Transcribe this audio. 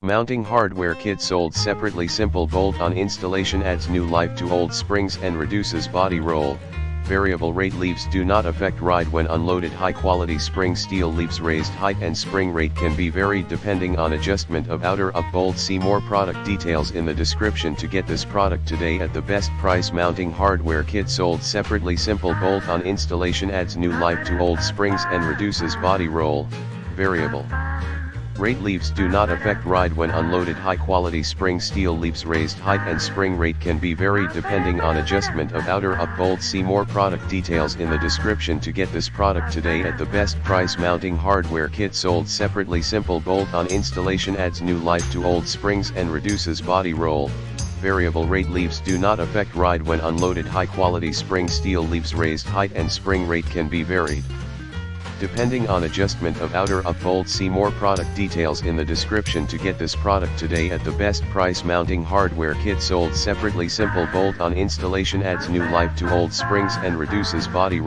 Mounting hardware kit sold separately. Simple bolt-on installation adds new life to old springs and reduces body roll. Variable rate leaves do not affect ride when unloaded. High-quality spring steel leaves raised height and spring rate can be varied depending on adjustment of outer up bolt. See more product details in the description to get this product today at the best price. Mounting hardware kit sold separately. Simple bolt-on installation adds new life to old springs and reduces body roll. Variable rate leaves do not affect ride when unloaded. High quality spring steel leaves raised height and spring rate can be varied depending on adjustment of outer up bolt. See more product details in the description to get this product today at the best price. Mounting hardware kit sold separately. Simple bolt-on installation adds new life to old springs and reduces body roll. Variable rate leaves do not affect ride when unloaded. High quality spring steel leaves raised height and spring rate can be varied depending on adjustment of outer up bolt. See more product details in the description to get this product today at the best price. Mounting hardware kit sold separately. Simple bolt-on installation adds new life to old springs and reduces body roll.